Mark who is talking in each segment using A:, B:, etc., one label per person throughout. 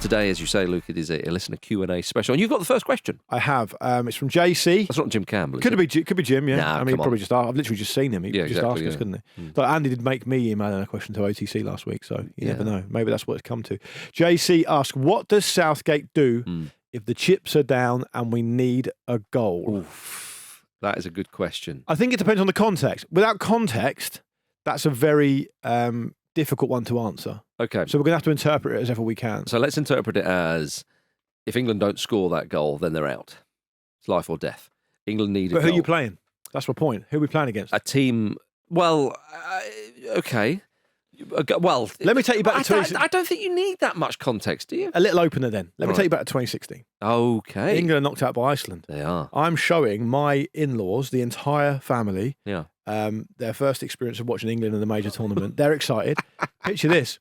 A: Today, as you say, Luke, it is a listener Q&A special. And you've got the first question.
B: I have. It's from JC.
A: That's not Jim Campbell,
B: Could be Jim, yeah.
A: Nah,
B: I mean, he probably just asked. I've literally just seen him. He just asked us, couldn't he? Like Andy did make me email a question to OTC last week, so you never know. Maybe that's what it's come to. JC asks, what does Southgate do if the chips are down and we need a goal?
A: Oof, that is a good question.
B: I think it depends on the context. Without context, that's a very difficult one to answer.
A: Okay.
B: So we're going to have to interpret it as ever we can.
A: So let's interpret it as if England don't score that goal, then they're out. It's life or death. England need a goal.
B: But who are you playing? That's my point. Who are we playing against?
A: A team, well, okay. Well,
B: let me take you back to 2016.
A: I don't think you need that much context, do you?
B: A little opener then. Let me take you back to 2016.
A: Okay.
B: England are knocked out by Iceland.
A: They are.
B: I'm showing my in-laws, the entire family,
A: Yeah.
B: Their first experience of watching England in a major tournament. They're excited. Picture this.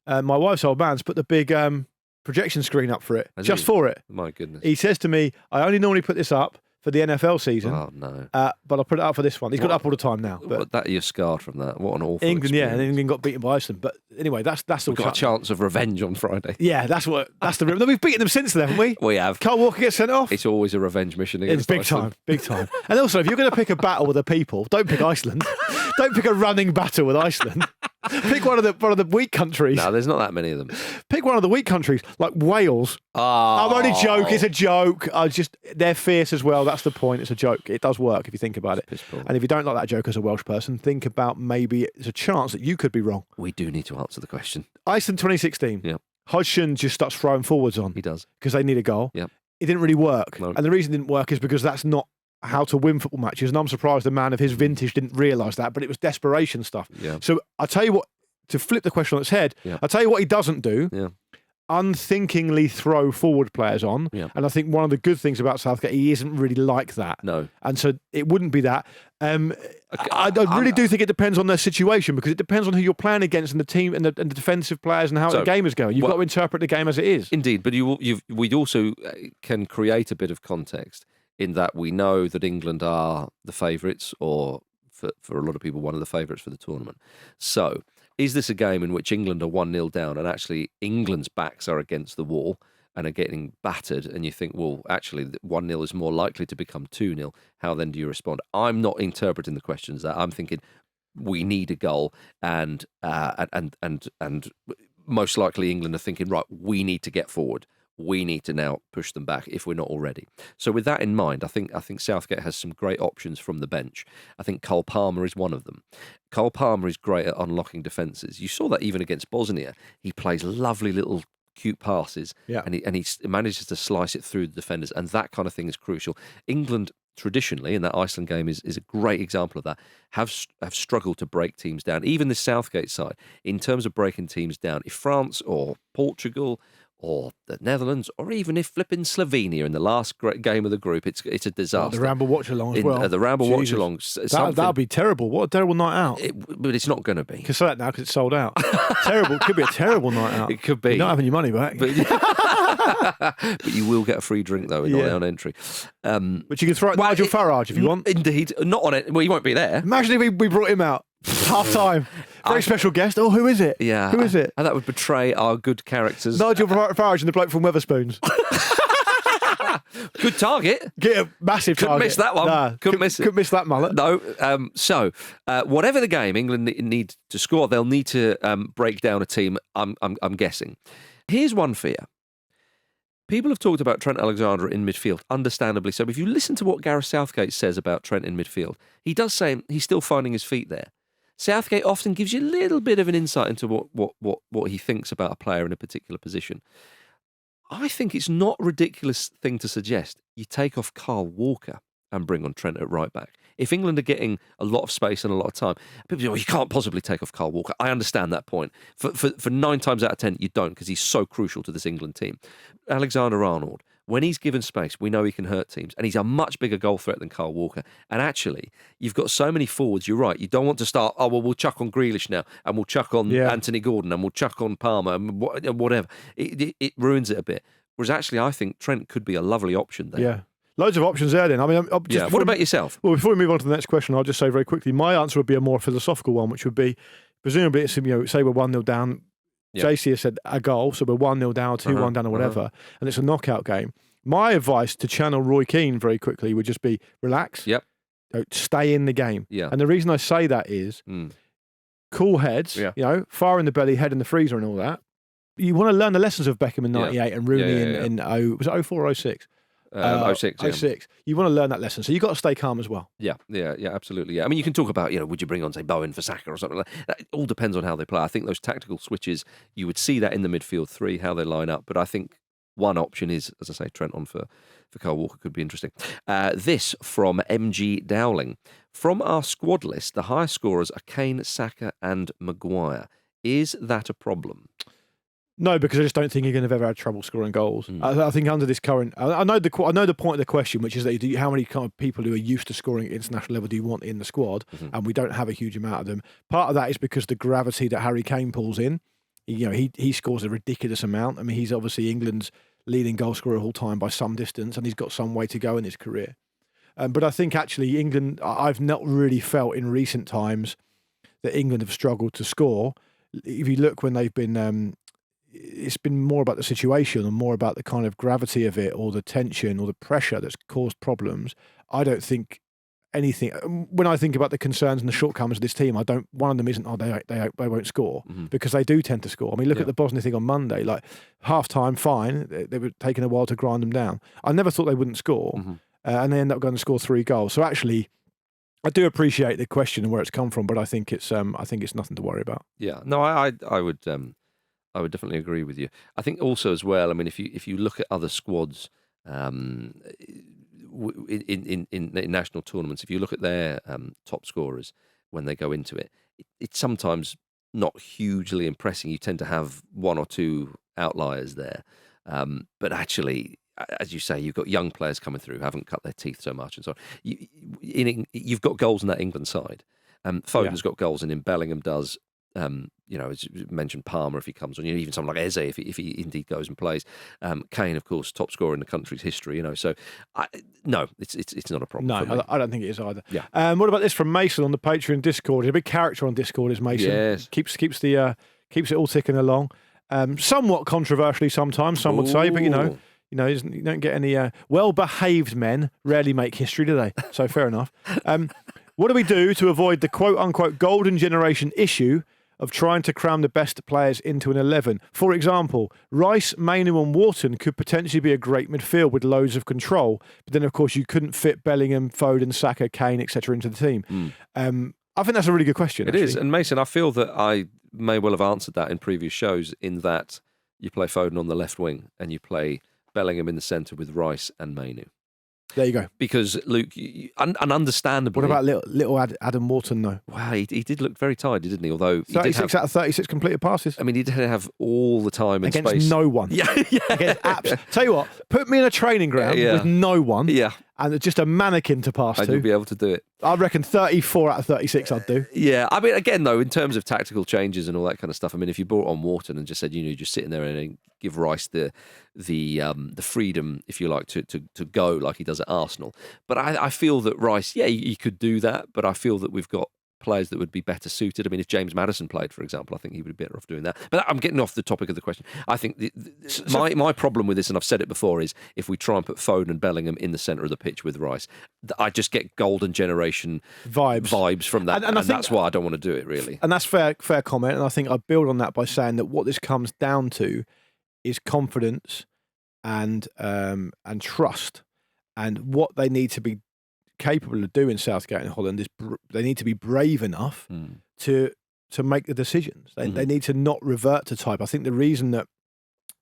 B: My wife's old man's put the big projection screen up for it, for it.
A: My goodness.
B: He says to me, I only normally put this up for the NFL season.
A: Oh, no.
B: But I'll put it up for this one. He's got it up all the time now. But
A: you're scarred from that. What an awful
B: England,
A: experience.
B: and England got beaten by Iceland. But anyway, that's all.
A: We've got a chance of revenge on Friday.
B: Yeah, that's the. No, we've beaten them since then, haven't we?
A: We have.
B: Carl Walker gets sent off.
A: It's always a revenge mission against
B: Iceland. Big time. And also, if you're going to pick a battle with the people, don't pick Iceland. Don't pick a running battle with Iceland. Pick one of the weak countries.
A: No, there's not that many of them.
B: Pick one of the weak countries, like Wales.
A: Oh.
B: I'm only joking. It's a joke. They're fierce as well. That's the point. It's a joke. It does work if you think about it. And if you don't like that joke as a Welsh person, think about maybe there's a chance that you could be wrong.
A: We do need to answer the question.
B: Iceland 2016.
A: Yeah.
B: Hodgson just starts throwing forwards on.
A: He does.
B: Because they need a goal.
A: Yeah.
B: It didn't really work.
A: No.
B: And the reason it didn't work is because that's not how to win football matches. And I'm surprised a man of his vintage didn't realise that, but it was desperation stuff.
A: Yeah.
B: So I'll tell you what, to flip the question on its head, I'll tell you what he doesn't do.
A: Yeah.
B: Unthinkingly throw forward players on.
A: Yeah.
B: And I think one of the good things about Southgate, he isn't really like that.
A: No.
B: And so it wouldn't be that. I really do think it depends on their situation, because it depends on who you're playing against and the team and the defensive players and how the game is going. You've got to interpret the game as it is.
A: Indeed, but we also can create a bit of context in that we know that England are the favourites, or for a lot of people, one of the favourites for the tournament. So is this a game in which England are 1-0 down and actually England's backs are against the wall and are getting battered, and you think, well, actually 1-0 is more likely to become 2-0. How then do you respond? I'm not interpreting the question as that. I'm thinking we need a goal, and most likely England are thinking, right, we need to get forward. We need to now push them back if we're not already. So with that in mind, I think Southgate has some great options from the bench. I think Cole Palmer is one of them. Cole Palmer is great at unlocking defences. You saw that even against Bosnia. He plays lovely little cute passes, and he manages to slice it through the defenders, and that kind of thing is crucial. England traditionally, and that Iceland game is a great example of that, have struggled to break teams down. Even the Southgate side, in terms of breaking teams down, if France or Portugal or the Netherlands, or even if flipping Slovenia in the last great game of the group, it's a disaster.
B: The Ramble watch along as well.
A: The Ramble watch along.
B: That would be terrible. What a terrible night out.
A: But it's not going to be.
B: You can say that now because it's sold out. Terrible. It could be a terrible night out.
A: It could be.
B: You're not having your money back.
A: But you will get a free drink though on entry.
B: But you can throw it Nigel Farage if you want.
A: Indeed, not on it. Well, you won't be there.
B: Imagine if we brought him out. Half time. Very special guest. Oh, who is it?
A: Yeah.
B: Who is it?
A: And that would betray our good characters.
B: Nigel Farage and the bloke from Weatherspoons.
A: Good target.
B: Get a massive
A: Couldn't
B: target.
A: miss that one.
B: Nah,
A: Couldn't miss it.
B: Couldn't miss that mullet.
A: No. So, whatever the game, England need to score. They'll need to break down a team, I'm guessing. Here's one fear. People have talked about Trent Alexander in midfield, understandably so. But if you listen to what Gareth Southgate says about Trent in midfield, he does say he's still finding his feet there. Southgate often gives you a little bit of an insight into what he thinks about a player in a particular position. I think it's not a ridiculous thing to suggest you take off Kyle Walker and bring on Trent at right back. If England are getting a lot of space and a lot of time, people say, well, you can't possibly take off Kyle Walker. I understand that point. For 9 times out of 10, you don't, because he's so crucial to this England team. Alexander-Arnold, when he's given space, we know he can hurt teams, and he's a much bigger goal threat than Kyle Walker. And actually, you've got so many forwards, you're right, you don't want to start, we'll chuck on Grealish now, and we'll chuck on Anthony Gordon, and we'll chuck on Palmer, and whatever. It ruins it a bit. Whereas actually, I think Trent could be a lovely option there.
B: Yeah. Loads of options there then. I mean,
A: what about yourself?
B: Well, before we move on to the next question, I'll just say very quickly, my answer would be a more philosophical one, which would be, presumably, it's, say we're 1-0 down, JC has said a goal, so we're 1-0 down, 2-1 down, or whatever, and it's a knockout game. My advice to channel Roy Keane very quickly would just be relax.
A: Yep.
B: Stay in the game.
A: Yeah.
B: And the reason I say that is cool heads, fire in the belly, head in the freezer and all that. You want to learn the lessons of Beckham in 98 and Rooney in was it 04 or 06?
A: 06.
B: 06. You want to learn that lesson. So you've got to stay calm as well.
A: Yeah, absolutely. Yeah. I mean, you can talk about, would you bring on, say, Bowen for Saka or something like that? It all depends on how they play. I think those tactical switches, you would see that in the midfield three, how they line up. But I think one option is, as I say, Trent on for Kyle Walker could be interesting. This from MG Dowling. From our squad list, the highest scorers are Kane, Saka and Maguire. Is that a problem?
B: No, because I just don't think England have ever had trouble scoring goals. I think under this current, I know the point of the question, which is that how many kind of people who are used to scoring at international level do you want in the squad? And we don't have a huge amount of them. Part of that is because the gravity that Harry Kane pulls in. He scores a ridiculous amount. I mean, he's obviously England's leading goal scorer of all time by some distance, and he's got some way to go in his career. But I think actually England, I've not really felt in recent times that England have struggled to score. If you look when they've been, it's been more about the situation and more about the kind of gravity of it or the tension or the pressure that's caused problems. I don't think anything. When I think about the concerns and the shortcomings of this team, one of them isn't, they won't score, because they do tend to score. I mean, look at the Bosnia thing on Monday. Like, half-time, fine. They were taking a while to grind them down. I never thought they wouldn't score, and they end up going to score 3 goals. So actually, I do appreciate the question and where it's come from, but I think it's nothing to worry about.
A: Yeah, no, I would definitely agree with you. I think also as well, I mean, if you look at other squads in national tournaments, if you look at their top scorers when they go into it, it's sometimes not hugely impressive. You tend to have 1 or 2 outliers there, but actually, as you say, you've got young players coming through who haven't cut their teeth so much and so on. You've got goals in that England side. Foden's got goals in him. Bellingham does. As you mentioned, Palmer if he comes on, even someone like Eze if he indeed goes and plays. Kane, of course, top scorer in the country's history. So no, it's not a problem.
B: No, I don't think it is either.
A: Yeah.
B: What about this from Mason on the Patreon Discord? He's a big character on Discord, is Mason.
A: Yes.
B: Keeps it all ticking along. Somewhat controversially sometimes, some would say, but you don't get any well-behaved men rarely make history, do they? So fair enough. What do we do to avoid the quote-unquote golden generation issue of trying to cram the best players into an 11? For example, Rice, Mainoo and Wharton could potentially be a great midfield with loads of control, but then, of course, you couldn't fit Bellingham, Foden, Saka, Kane, etc. into the team. I think that's a really good question.
A: It is. And Mason, I feel that I may well have answered that in previous shows, in that you play Foden on the left wing and you play Bellingham in the centre with Rice and Mainoo.
B: There you go.
A: Because, Luke, and understandably...
B: What about little Adam Wharton, though?
A: Wow, he did look very tired, didn't he? Although
B: 36 out of 36 completed passes.
A: I mean, he did have all the time and
B: against
A: space.
B: No one.
A: Yeah.
B: Against Tell you what, put me in a training ground with no one.
A: Yeah.
B: And just a mannequin to pass to.
A: You'd be able to do it.
B: I reckon 34 out of 36 I'd do.
A: Yeah. I mean, again, though, in terms of tactical changes and all that kind of stuff, I mean, if you brought on Wharton and just said, just sitting there and give Rice the freedom, if you like, to go like he does at Arsenal. But I feel that Rice, he could do that, but I feel that we've got players that would be better suited. I mean, if James Maddison played, for example, I think he would be better off doing that. But I'm getting off the topic of the question. I think my problem with this, and I've said it before, is if we try and put Foden and Bellingham in the centre of the pitch with Rice, I just get golden generation vibes from that, and that's why I don't want to do it, really.
B: And that's fair comment, and I think I build on that by saying that what this comes down to is confidence and trust, and what they need to be capable of doing, Southgate and Holland, is they need to be brave enough to make the decisions. They need to not revert to type. I think the reason that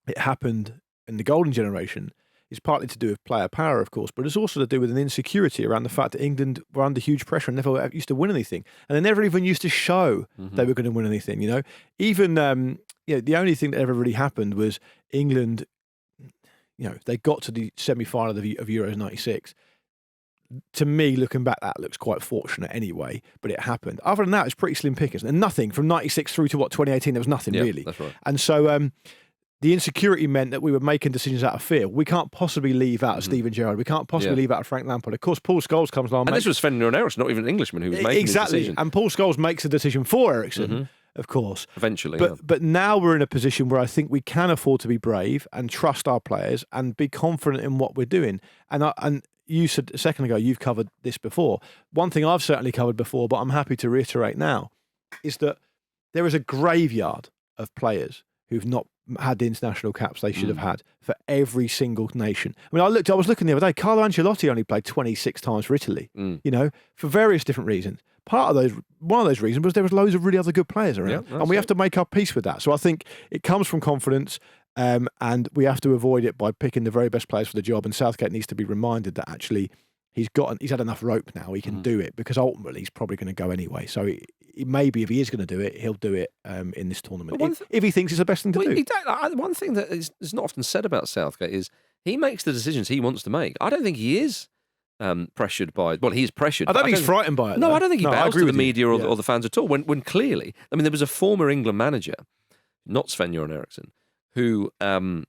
B: it happened in the golden generation is partly to do with player power, of course, but it's also to do with an insecurity around the fact that England were under huge pressure and never used to win anything, and they never even used to show they were going to win anything. Even the only thing that ever really happened was England. They got to the semi-final of Euros '96. To me, looking back, that looks quite fortunate anyway, but it happened. Other than that, it's pretty slim pickings. And nothing from 96 through to 2018, there was nothing really.
A: That's right.
B: And so the insecurity meant that we were making decisions out of fear. We can't possibly leave out of Steven Gerrard. We can't possibly leave out of Frank Lampard. Of course, Paul Scholes comes along.
A: And this was Sven-Göran Eriksson, not even an Englishman, who was making the decision.
B: And Paul Scholes makes a decision for Eriksson. of course.
A: Eventually,
B: but now we're in a position where I think we can afford to be brave and trust our players and be confident in what we're doing. And you said a second ago, you've covered this before. One thing I've certainly covered before, but I'm happy to reiterate now, is that there is a graveyard of players who've not had the international caps they should have had for every single nation. I mean, I was looking the other day, Carlo Ancelotti only played 26 times for Italy, for various different reasons. One of those reasons was there was loads of really other good players around. And we have to make our peace with that. So I think it comes from confidence, and we have to avoid it by picking the very best players for the job. And Southgate needs to be reminded that actually he's had enough rope now. He can do it, because ultimately he's probably going to go anyway. So maybe if he is going to do it, he'll do it in this tournament. If he thinks it's the best thing to do.
A: One thing that is not often said about Southgate is he makes the decisions he wants to make. I don't think he is pressured by. Well, he is pressured.
B: I don't think he's frightened by it.
A: No,
B: though.
A: I don't think he bows to the media or the fans at all. When clearly, I mean, there was a former England manager, not Sven-Göran Eriksson, who a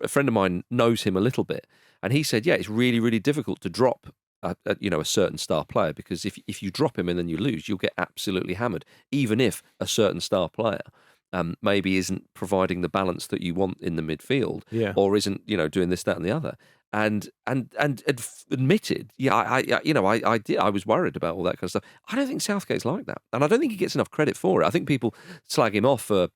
A: friend of mine knows him a little bit, and he said, it's really, really difficult to drop a certain star player, because if you drop him and then you lose, you'll get absolutely hammered, even if a certain star player maybe isn't providing the balance that you want in the midfield, or isn't doing this, that, and the other. And admitted, I was worried about all that kind of stuff. I don't think Southgate's like that, and I don't think he gets enough credit for it. I think people slag him off for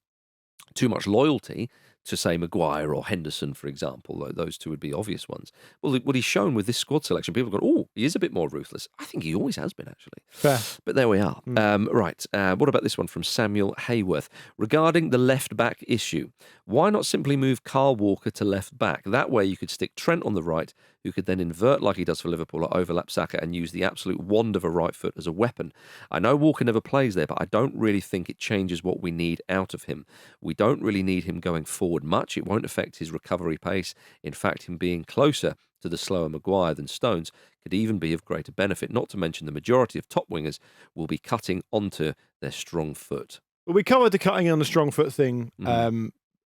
A: too much loyalty to, say, Maguire or Henderson, for example. Those two would be obvious ones. Well, what he's shown with this squad selection, people have gone, he is a bit more ruthless. I think he always has been, actually.
B: Fair.
A: But there we are. Right. What about this one from Samuel Hayworth? Regarding the left-back issue, why not simply move Kyle Walker to left-back? That way you could stick Trent on the right, who could then invert like he does for Liverpool or overlap Saka and use the absolute wand of a right foot as a weapon. I know Walker never plays there, but I don't really think it changes what we need out of him. We don't really need him going forward much. It won't affect his recovery pace. In fact, him being closer to the slower Maguire than Stones could even be of greater benefit, not to mention the majority of top wingers will be cutting onto their strong foot.
B: Well, we covered the cutting on the strong foot thing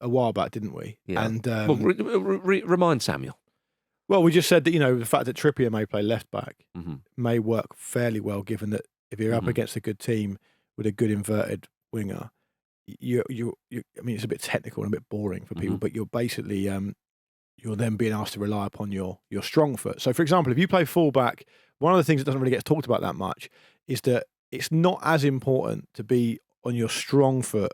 B: a while back, didn't we?
A: Yeah.
B: And
A: remind Samuel.
B: Well, we just said that, the fact that Trippier may play left back may work fairly well, given that if you're up against a good team with a good inverted winger, I mean, it's a bit technical and a bit boring for people, but you're basically you're then being asked to rely upon your strong foot. So, for example, if you play fullback, one of the things that doesn't really get talked about that much is that it's not as important to be on your strong foot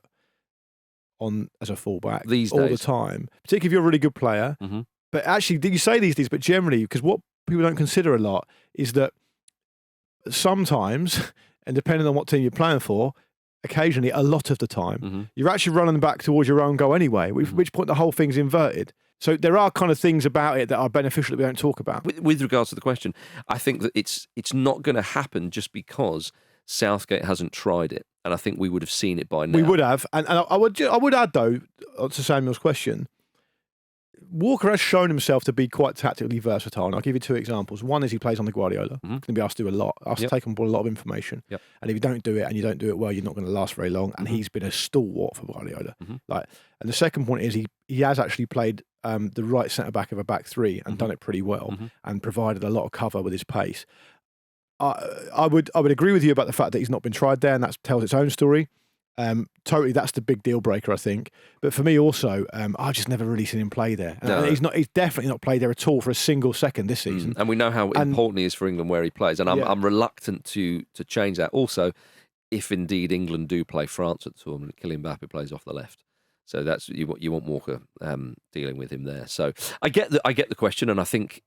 B: as a fullback
A: these
B: all
A: days.
B: The time, particularly if you're a really good player. But actually, you say these days, but generally, because what people don't consider a lot is that sometimes, and depending on what team you're playing for, occasionally, a lot of the time, you're actually running back towards your own goal anyway, which point the whole thing's inverted. So there are kind of things about it that are beneficial that we don't talk about.
A: With regards to the question, I think that it's not going to happen just because Southgate hasn't tried it. And I think we would have seen it by now.
B: We would have. And I would add, though, to Samuel's question, Walker has shown himself to be quite tactically versatile, and I'll give you two examples. One is he plays on the Guardiola. He's going to be asked to do a lot, to take on board a lot of information. And if you don't do it and you don't do it well, you're not going to last very long. And he's been a stalwart for Guardiola. And the second point is he has actually played the right centre back of a back three and done it pretty well and provided a lot of cover with his pace. I would agree with you about the fact that he's not been tried there, and that tells its own story. Totally, that's the big deal breaker, I think. But for me, also, I've just never really seen him play there.
A: No.
B: He's definitely not played there at all for a single second this season.
A: And we know how important he is for England where he plays, and I'm reluctant to change that. Also, if indeed England do play France at the tournament, Kylian Mbappe plays off the left, so that's you want Walker dealing with him there. So I get the question, and I think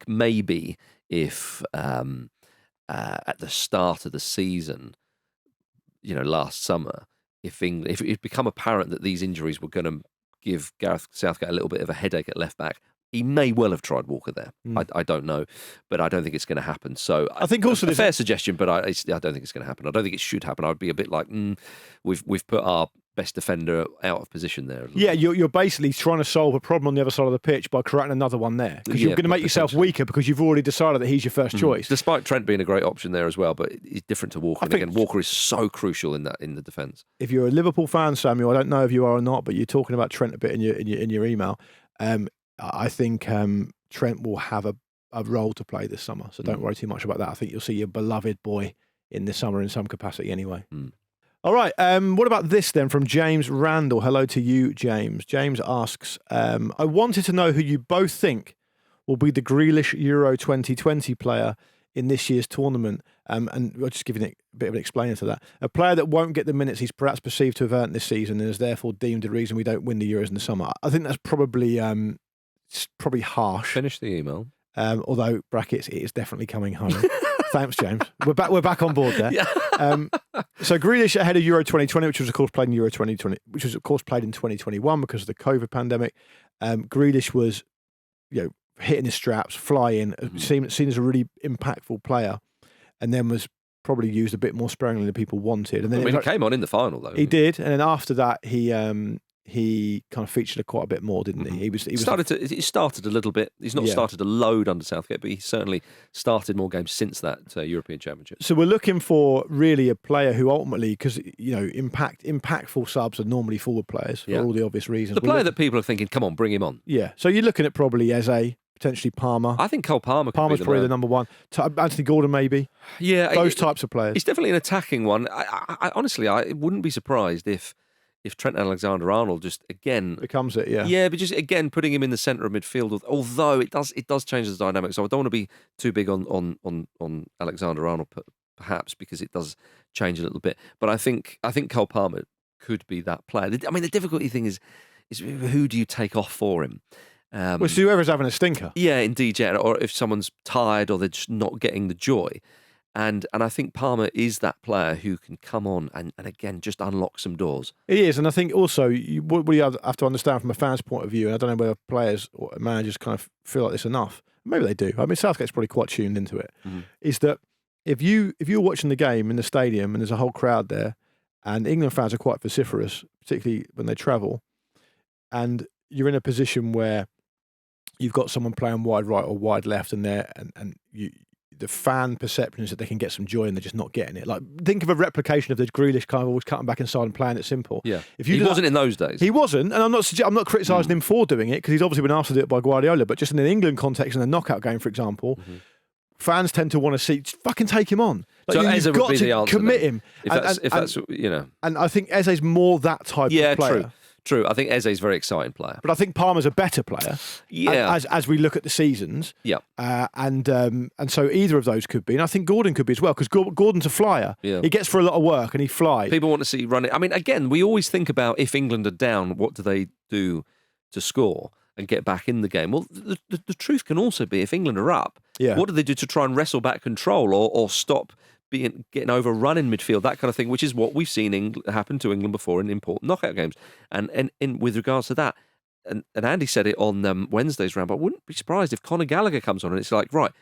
A: maybe if at the start of the season, last summer, if it become apparent that these injuries were going to give Gareth Southgate a little bit of a headache at left back, he may well have tried Walker there. I don't know, but I don't think it's going to happen. So
B: I think also
A: a fair suggestion, but I don't think it's going to happen. I don't think it should happen. I'd be a bit like, we've put our best defender out of position there.
B: Yeah, you're basically trying to solve a problem on the other side of the pitch by creating another one there, because you're going to make yourself weaker because you've already decided that he's your first choice.
A: Despite Trent being a great option there as well, but he's different to Walker. And again, Walker is so crucial in the defence. If
B: you're a Liverpool fan, Samuel, I don't know if you are or not, but you're talking about Trent a bit in your email. I think Trent will have a role to play this summer, so don't worry too much about that. I think you'll see your beloved boy in the summer in some capacity anyway. All right. What about this then from James Randall? Hello to you, James. James asks, I wanted to know who you both think will be the Grealish Euro 2020 player in this year's tournament. And we're just giving it a bit of an explainer to that. A player that won't get the minutes he's perhaps perceived to have earned this season and is therefore deemed the reason we don't win the Euros in the summer. I think that's probably harsh.
A: Finish the email.
B: Although, brackets, it is definitely coming home. Thanks, James. We're back on board there.
A: Yeah.
B: So Grealish ahead of Euro 2020, which was of course played in Euro 2020, which was of course played in 2021 because of the COVID pandemic. Grealish was, hitting his straps, flying, seen as a really impactful player, and then was probably used a bit more sparingly than people wanted. And then
A: he came on in the final though.
B: He did, and then after that, he kind of featured quite a bit more, didn't he? He
A: started a little bit. He's not started a load under Southgate, but he certainly started more games since that European Championship.
B: So we're looking for really a player who ultimately, because impactful subs are normally forward players for all the obvious reasons.
A: The player that people are thinking, come on, bring him on.
B: Yeah. So you're looking at probably Eze, potentially Palmer.
A: I think Cole Palmer's
B: probably the number one. Anthony Gordon, maybe.
A: Yeah,
B: those types of players.
A: He's definitely an attacking one. I honestly, I wouldn't be surprised if Trent Alexander-Arnold just again
B: becomes it,
A: but just again putting him in the centre of midfield. Although it does change the dynamic. So I don't want to be too big on Alexander-Arnold, perhaps, because it does change a little bit. But I think Cole Palmer could be that player. I mean, the difficulty thing is who do you take off for him?
B: Well, it's whoever's having a stinker.
A: Yeah, indeed, yeah. Or if someone's tired or they're just not getting the joy. And I think Palmer is that player who can come on and again, just unlock some doors.
B: He is. And I think also what you have to understand from a fan's point of view, and I don't know whether players or managers kind of feel like this enough. Maybe they do. I mean, Southgate's probably quite tuned into it. Is that if you're watching the game in the stadium and there's a whole crowd there, and England fans are quite vociferous, particularly when they travel, and you're in a position where you've got someone playing wide right or wide left, and the fan perception is that they can get some joy and they're just not getting it. Like, think of a replication of the Grealish kind of always cutting back inside and playing it simple.
A: Yeah, he wasn't in those days.
B: He wasn't, and I'm not criticising him for doing it because he's obviously been asked to do it by Guardiola. But just in an England context, in a knockout game, for example, fans tend to want to see fucking take him on. Like,
A: so Eze would be the answer.
B: Commit him.
A: If that's
B: And I think Eze's more that type of player.
A: True. I think Eze's a very exciting player.
B: But I think Palmer's a better player.
A: Yeah.
B: As we look at the seasons.
A: Yeah.
B: And so either of those could be. And I think Gordon could be as well, because Gordon's a flyer.
A: Yeah.
B: He gets for a lot of work and he flies.
A: People want to see running. I mean, again, we always think about if England are down, what do they do to score and get back in the game? Well, the truth can also be if England are up, what do they do to try and wrestle back control or stop getting overrun in midfield, that kind of thing, which is what we've seen happen to England before in important knockout games. And with regards to that, and Andy said it on Wednesday's round, but I wouldn't be surprised if Conor Gallagher comes on and it's like, right,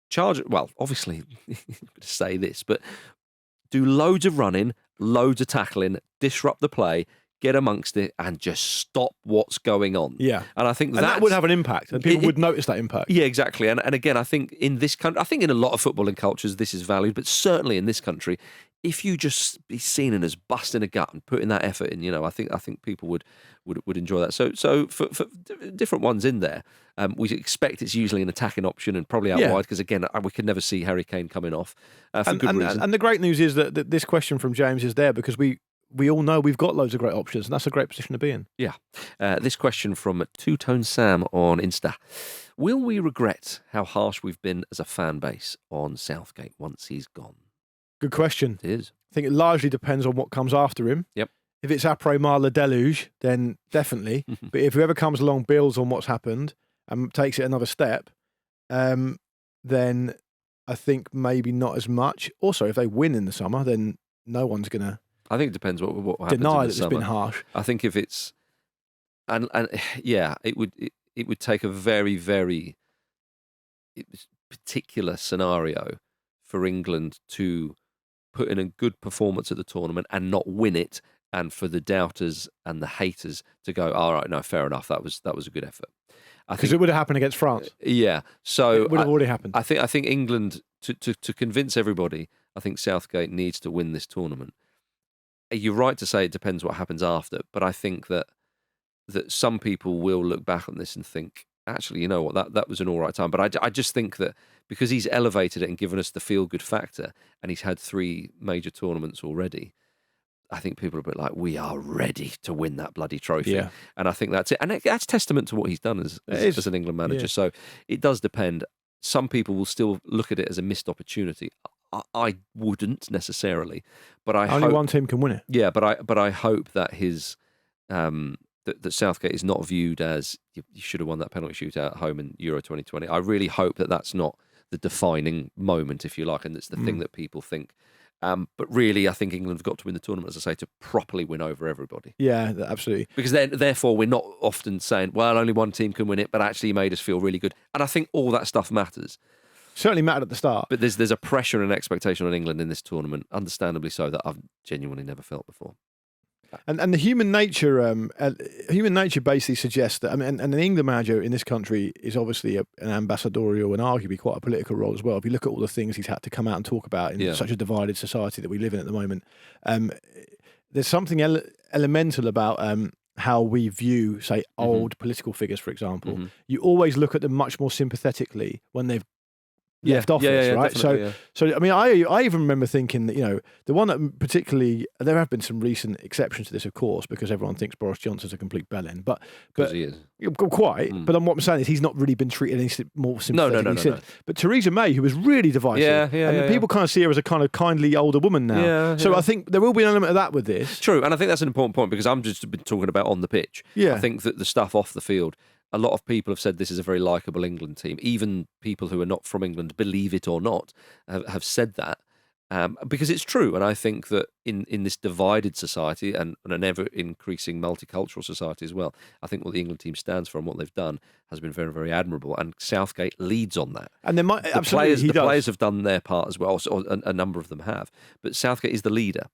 A: charge it. Well, obviously, I'm going to say this, but do loads of running, loads of tackling, disrupt the play, get amongst it, and just stop what's going on.
B: Yeah.
A: And I think
B: that would have an impact, and people would notice that impact.
A: Yeah, exactly. And again, I think in this country, I think in a lot of footballing cultures, this is valued, but certainly in this country, if you just be seen as busting a gut and putting that effort in, I think people would enjoy that. So for different ones in there, we expect it's usually an attacking option and probably out wide, because again, we could never see Harry Kane coming off for good reason.
B: And the great news is that this question from James is there because we all know we've got loads of great options, and that's a great position to be in.
A: Yeah. This question from Two Tone Sam on Insta. Will we regret how harsh we've been as a fan base on Southgate once he's gone?
B: Good question.
A: It is.
B: I think it largely depends on what comes after him.
A: Yep.
B: If it's après mar le deluge, then definitely. But if whoever comes along builds on what's happened and takes it another step, then I think maybe not as much. Also, if they win in the summer, then no one's going to...
A: I think it depends what happens.
B: Deny
A: in
B: that
A: the summer.
B: It's been harsh.
A: I think if it's, and it would take a very, very particular scenario for England to put in a good performance at the tournament and not win it, and for the doubters and the haters to go, all right, no, fair enough, that was a good effort.
B: Because it would have happened against France.
A: Yeah, so
B: it would have already happened.
A: I think England to convince everybody, I think Southgate needs to win this tournament. You're right to say it depends what happens after, but I think that some people will look back on this and think, actually, you know what, that was an all right time. But I just think that because he's elevated it and given us the feel-good factor, and he's had 3 major tournaments already, I think people are a bit like, we are ready to win that bloody trophy.
B: Yeah.
A: And I think that's it. And that's testament to what he's done as an England manager. So it does depend. Some people will still look at it as a missed opportunity. I wouldn't necessarily, but
B: only one team can win it.
A: Yeah, but I hope that his that Southgate is not viewed as you should have won that penalty shootout at home in Euro 2020. I really hope that that's not the defining moment, if you like, and it's the thing that people think. But really, I think England have got to win the tournament, as I say, to properly win over everybody.
B: Yeah, absolutely.
A: Because therefore, we're not often saying, well, only one team can win it, but actually made us feel really good. And I think all that stuff matters.
B: Certainly mattered at the start.
A: But there's a pressure and expectation on England in this tournament, understandably so, that I've genuinely never felt before.
B: And the human nature basically suggests that, and an England manager in this country is obviously an ambassadorial and arguably quite a political role as well. If you look at all the things he's had to come out and talk about in such a divided society that we live in at the moment, there's something elemental about how we view, say, old political figures, for example. Mm-hmm. You always look at them much more sympathetically when they've left office, right? So I mean, I even remember thinking that, the one that particularly, there have been some recent exceptions to this, of course, because everyone thinks Boris Johnson's a complete bellend, but
A: he is
B: quite. But what I'm saying is he's not really been treated any more sympathetically since. But Theresa May, who was really divisive, people kind of see her as a kind of kindly older woman now. So I think there will be an element of that with this.
A: True, and I think that's an important point because I'm just been talking about on the pitch. I think that the stuff off the field, a lot of people have said this is a very likeable England team. Even people who are not from England, believe it or not, have said that because it's true. And I think that in this divided society and an ever-increasing multicultural society as well, I think what the England team stands for and what they've done has been very, very admirable. And Southgate leads on that.
B: And there might the
A: players have done their part as well, so a number of them have. But Southgate is the leader.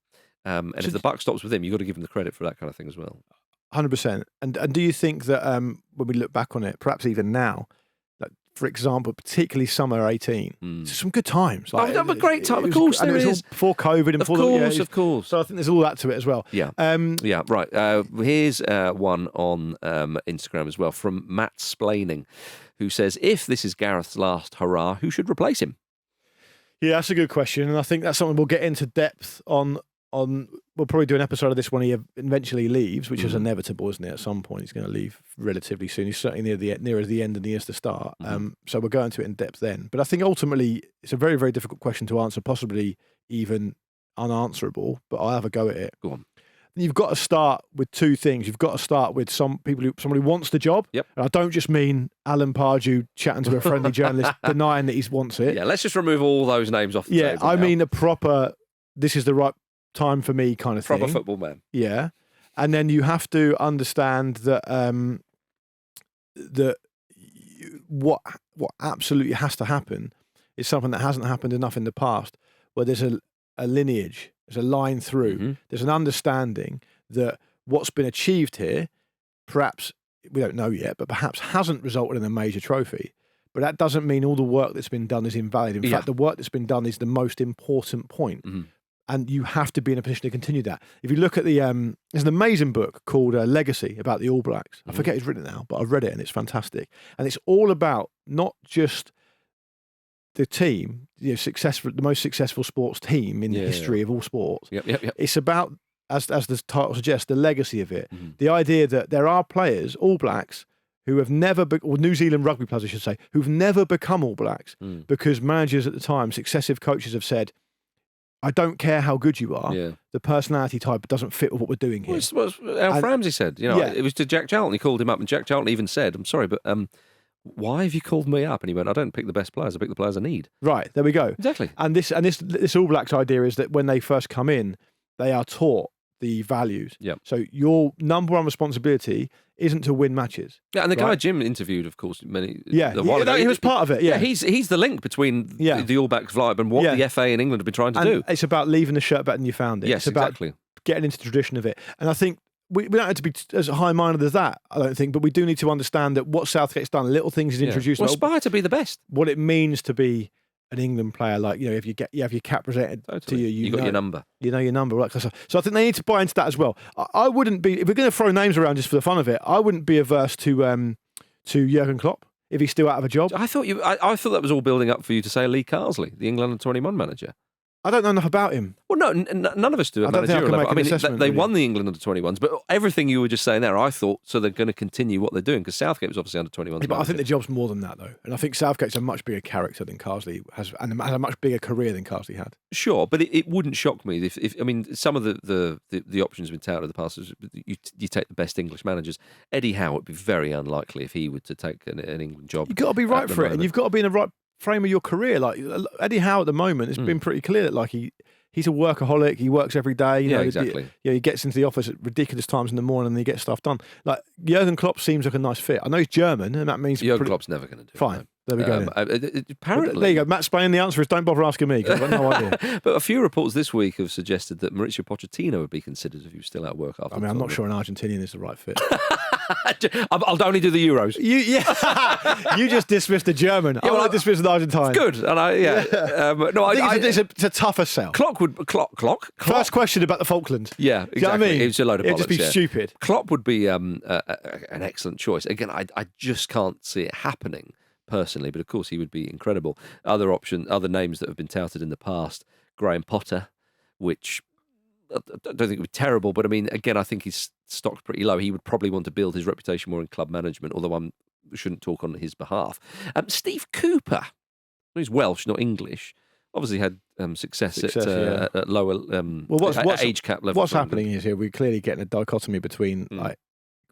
A: And if the buck stops with him, you've got to give him the credit for that kind of thing as well.
B: 100%. And do you think that when we look back on it, perhaps even now, that, for example, particularly summer 18, some good times.
A: A great time, of course there is.
B: Before COVID and
A: Of course.
B: So I think there's all that to it as well.
A: Yeah. Right. Here's one on Instagram as well from Matt Splaining, who says, if this is Gareth's last hurrah, who should replace him?
B: Yeah, that's a good question. And I think that's something we'll get into depth on. We'll probably do an episode of this when he eventually leaves, which is inevitable, isn't it? At some point, he's going to leave relatively soon. He's certainly nearer the end than he is the start. So we'll go into it in depth then. But I think ultimately, it's a very, very difficult question to answer, possibly even unanswerable. But I'll have a go at it.
A: Go on.
B: You've got to start with two things. You've got to start with somebody who wants the job.
A: Yep.
B: And I don't just mean Alan Pardew chatting to a friendly journalist denying that he wants it.
A: Yeah, let's just remove all those names off the table.
B: Yeah, I mean a proper, this is the right time for me kind of thing.
A: Proper football man.
B: Yeah. And then you have to understand that what absolutely has to happen is something that hasn't happened enough in the past, where there's a lineage, there's a line through, there's an understanding that what's been achieved here, perhaps, we don't know yet, but perhaps hasn't resulted in a major trophy. But that doesn't mean all the work that's been done is invalid. In fact, the work that's been done is the most important point. And you have to be in a position to continue that. If you look at there's an amazing book called Legacy about the All Blacks. I forget who's written it now, but I've read it and it's fantastic. And it's all about not just the team, the most successful sports team in the history of all sports.
A: Yep.
B: It's about, as the title suggests, the legacy of it. The idea that there are players, All Blacks, who have never, or New Zealand rugby players, I should say, who've never become All Blacks because managers at the time, successive coaches have said, I don't care how good you are. The personality type doesn't fit with what we're doing here.
A: Well, Alf Ramsey said, it was to Jack Charlton. He called him up, and Jack Charlton even said, "I'm sorry, but why have you called me up?" And he went, "I don't pick the best players. I pick the players I need."
B: Right, there we go.
A: Exactly.
B: And this All Blacks idea is that when they first come in, they are taught the values.
A: Yeah.
B: So your number one responsibility isn't to win matches.
A: Yeah, and the guy Jim interviewed, of course, many.
B: He was part of it. Yeah,
A: he's the link between the All Blacks vibe and what the FA in England have been trying to do.
B: It's about leaving the shirt better than you found it.
A: Yes,
B: it's about
A: exactly.
B: Getting into the tradition of it. And I think we don't have to be as high-minded as that, I don't think, but we do need to understand that what Southgate's done, little things he's introduced.
A: Well, aspire to be the best.
B: What it means to be an England player, like, if you have your cap presented to you,
A: you got your number.
B: You know your number. Right? So I think they need to buy into that as well. I wouldn't be, if we're going to throw names around just for the fun of it, I wouldn't be averse to Jurgen Klopp if he's still out of a job.
A: I thought that was all building up for you to say Lee Carsley, the England under-21 manager.
B: I don't know enough about him.
A: Well, no, none of us do at managerial level. I mean, they won the England under-21s, but everything you were just saying there, I thought, so they're going to continue what they're doing, because Southgate was obviously under-21s.
B: Yeah, but I think the job's more than that, though. And I think Southgate's a much bigger character than Carsley has, and has a much bigger career than Carsley had.
A: Sure, but it wouldn't shock me if I mean, some of the options have been touted in the past. You take the best English managers. Eddie Howe would be very unlikely if he were to take an England job.
B: You've got to be right for it, and you've got to be in the right frame of your career. Like Eddie Howe at the moment has been pretty clear that like he's a workaholic. He works every day. You know,
A: exactly.
B: He gets into the office at ridiculous times in the morning and he gets stuff done. Like Jurgen Klopp seems like a nice fit. I know he's German, and that means
A: Jurgen Klopp's never going to do it.
B: Fine. There we go.
A: Apparently,
B: there you go. Matt's playing the answer is don't bother asking me because I've got no idea.
A: But a few reports this week have suggested that Mauricio Pochettino would be considered if he was still at work after.
B: I mean, I'm not sure an Argentinian is the right fit.
A: I'll only do the Euros.
B: You just dismissed the German. I want to dismiss the Argentine.
A: Good, and
B: it's a tougher sell.
A: Klopp.
B: First question about the Falklands.
A: Yeah, exactly.
B: Do you know what I mean?
A: It's a load of bollocks.
B: It'd just be stupid.
A: Klopp would be an excellent choice. Again, I just can't see it happening personally, but of course he would be incredible. Other names that have been touted in the past: Graham Potter, which I don't think it would be terrible, but I mean, again, I think his stock's pretty low. He would probably want to build his reputation more in club management, although I shouldn't talk on his behalf. Steve Cooper, he's Welsh, not English. Obviously had success at lower age cap level.
B: What's happening is here we're clearly getting a dichotomy between like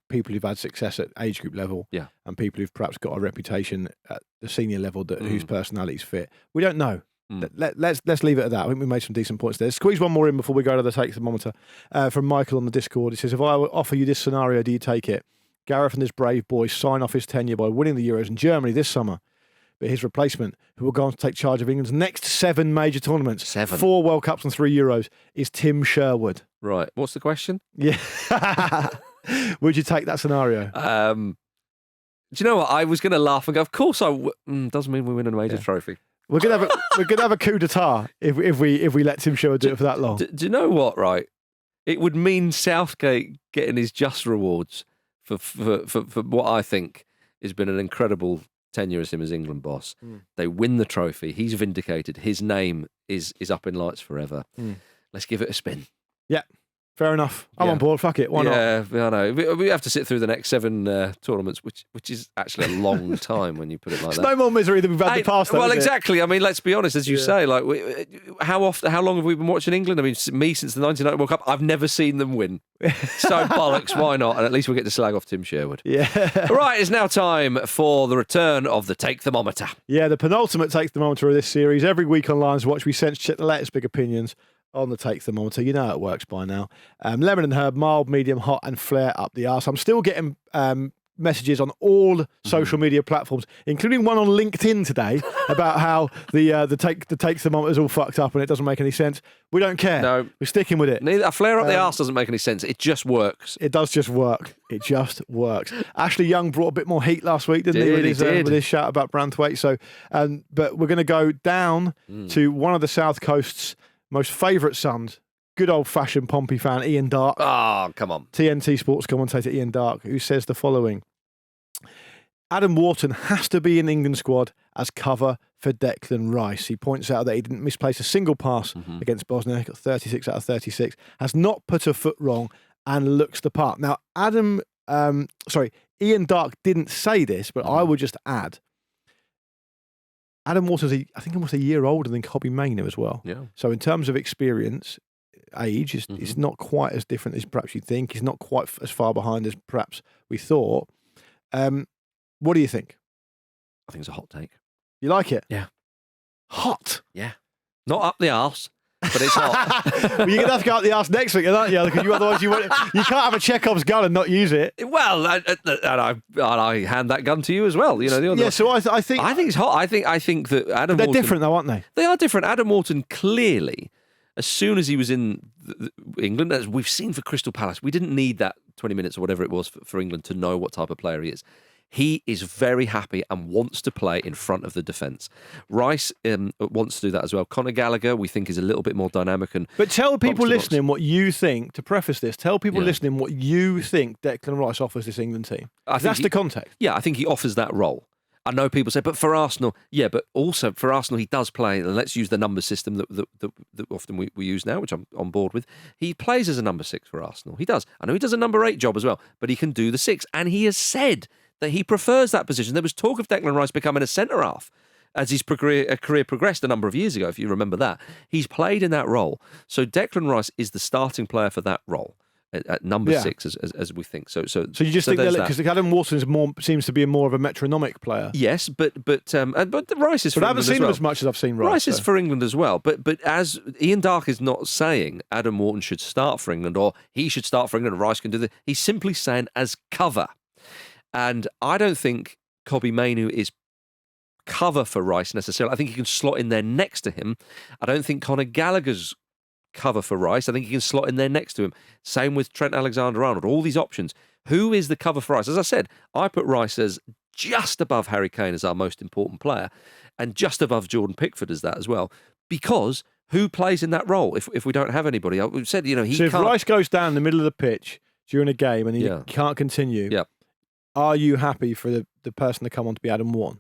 B: people who've had success at age group level and people who've perhaps got a reputation at the senior level whose personalities fit. We don't know. Let's leave it at that. I think we made some decent points there. Squeeze one more in before we go to the take thermometer from Michael on the Discord. He says, if I offer you this scenario, do you take it? Gareth and his brave boys sign off his tenure by winning the Euros in Germany this summer. But his replacement, who will go on to take charge of England's next 7 major tournaments, 4 World Cups and 3 Euros, is Tim Sherwood.
A: Right. What's the question?
B: Yeah. Would you take that scenario?
A: Do you know what? I was going to laugh and go, of course I would. Doesn't mean we win a major trophy.
B: We're gonna have a coup d'etat if we let Tim Sherwood do it for that long.
A: Do you know what? Right, it would mean Southgate getting his just rewards for what I think has been an incredible tenure as him as England boss. They win the trophy. He's vindicated. His name is up in lights forever. Let's give it a spin.
B: Yeah. Fair enough. I'm on board. Fuck it. Why not?
A: Yeah, I know. We have to sit through the next 7 tournaments, which is actually a long time when you put it like that.
B: It's no more misery than we've had in the past.
A: Well, exactly. I mean, let's be honest. As you say, like, how long have we been watching England? I mean, me since the 1990 World Cup, I've never seen them win. So bollocks. Why not? And at least we get to slag off Tim Sherwood. Yeah. Right. It's now time for the return of the Take Thermometer. Yeah, the penultimate Take Thermometer of this series. Every week on Lions Watch, we sense check the latest big opinions on the Take Thermometer. You know how it works by now. Lemon and herb, mild, medium, hot, and flare up the arse. I'm still getting messages on all social media platforms, including one on LinkedIn today, about how the Take Thermometer is all fucked up and it doesn't make any sense. We don't care. No. We're sticking with it. A flare up the arse doesn't make any sense. It just works. It does just work. It just works. Ashley Young brought a bit more heat last week, didn't he? With his shout about Branthwaite. So, but we're going to go down to one of the South Coast's most favourite sons, good old-fashioned Pompey fan, Ian Darke. Oh, come on. TNT Sports commentator Ian Darke, who says the following. Adam Wharton has to be in the England squad as cover for Declan Rice. He points out that he didn't misplace a single pass against Bosnia, got 36 out of 36, has not put a foot wrong and looks the part. Now, Ian Darke didn't say this, but I would just add, Adam Wharton's, I think, almost a year older than Kobbie Mainoo as well. Yeah. So in terms of experience, age, it's not quite as different as perhaps you think. He's not quite as far behind as perhaps we thought. What do you think? I think it's a hot take. You like it? Yeah. Hot? Yeah. Not up the arse, but it's hot. Well, you're going to have to go up the arse next week, aren't you? Because otherwise you can't have a Chekhov's gun and not use it. Well, and I hand that gun to you as well. You know. So I think it's hot. I think that Adam. They're Wharton, different, though, aren't they? They are different. Adam Wharton clearly, as soon as he was in England, as we've seen for Crystal Palace, we didn't need that 20 minutes or whatever it was for England to know what type of player he is. He is very happy and wants to play in front of the defence. Rice wants to do that as well. Conor Gallagher, we think, is a little bit more dynamic. But tell people listening what you think, to preface this, tell people listening what you think Declan Rice offers this England team. That's the context. Yeah, I think he offers that role. I know people say, but for Arsenal, yeah, but also for Arsenal, he does play, and let's use the number system that often we use now, which I'm on board with. He plays as a number 6 for Arsenal. He does. I know he does a number 8 job as well, but he can do the 6. And he has said that he prefers that position. There was talk of Declan Rice becoming a centre-half as his career progressed a number of years ago, if you remember that. He's played in that role. So Declan Rice is the starting player for that role. At number 6, as we think. So
B: you just think that because Adam Wharton seems to be more of a metronomic player.
A: Yes, but Rice is. But I haven't
B: seen
A: him
B: as much as I've seen Rice.
A: Rice is for England as well. But as Ian Darke is not saying Adam Wharton should start for England or he should start for England and Rice can do this. He's simply saying as cover, and I don't think Kobbie Mainoo is cover for Rice necessarily. I think he can slot in there next to him. I don't think Conor Gallagher's cover for Rice. I think he can slot in there next to him. Same with Trent Alexander-Arnold. All these options. Who is the cover for Rice? As I said, I put Rice as just above Harry Kane as our most important player and just above Jordan Pickford as that as well. Because who plays in that role if we don't have anybody? We've said, he
B: so
A: can't...
B: if Rice goes down the middle of the pitch during a game and he can't continue, are you happy for the person to come on to be Adam Wharton?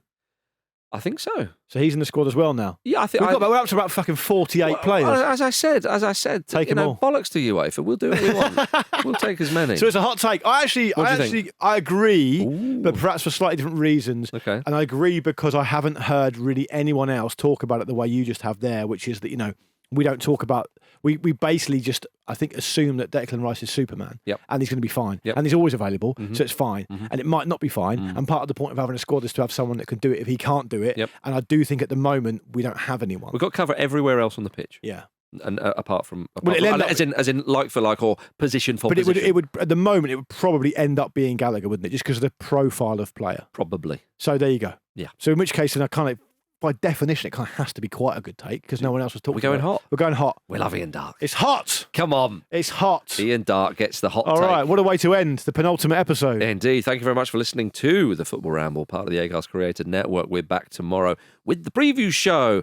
A: I think so.
B: So he's in the squad as well now.
A: Yeah, I think
B: we're up to about fucking 48 players.
A: As I said,
B: take them all.
A: Bollocks to UEFA. We'll do what we want. We'll take as many.
B: So it's a hot take. I agree, but perhaps for slightly different reasons.
A: Okay.
B: And I agree because I haven't heard really anyone else talk about it the way you just have there, which is that we don't talk about. We basically just, I think, assume that Declan Rice is Superman.
A: Yep.
B: And he's going to be fine.
A: Yep.
B: And he's always available, so it's fine.
A: Mm-hmm.
B: And it might not be fine. And part of the point of having a squad is to have someone that can do it if he can't do it.
A: Yep.
B: And I do think at the moment we don't have anyone.
A: We've got cover everywhere else on the pitch.
B: Yeah.
A: And apart from
B: as
A: in like for like or position for position.
B: But it would at the moment it would probably end up being Gallagher, wouldn't it? Just because of the profile of player.
A: Probably.
B: So there you go.
A: Yeah.
B: So in which case, then I kind of, by definition, it kind of has to be quite a good take because no one else was talking.
A: We're going
B: about
A: hot.
B: We're going hot.
A: We love Ian Darke.
B: It's hot.
A: Come on.
B: It's hot.
A: Ian Darke gets the hot
B: All
A: take.
B: right. What a way to end the penultimate episode.
A: Indeed. Thank you very much for listening to the Football Ramble, part of the Acast Creator Network. We're back tomorrow with the preview show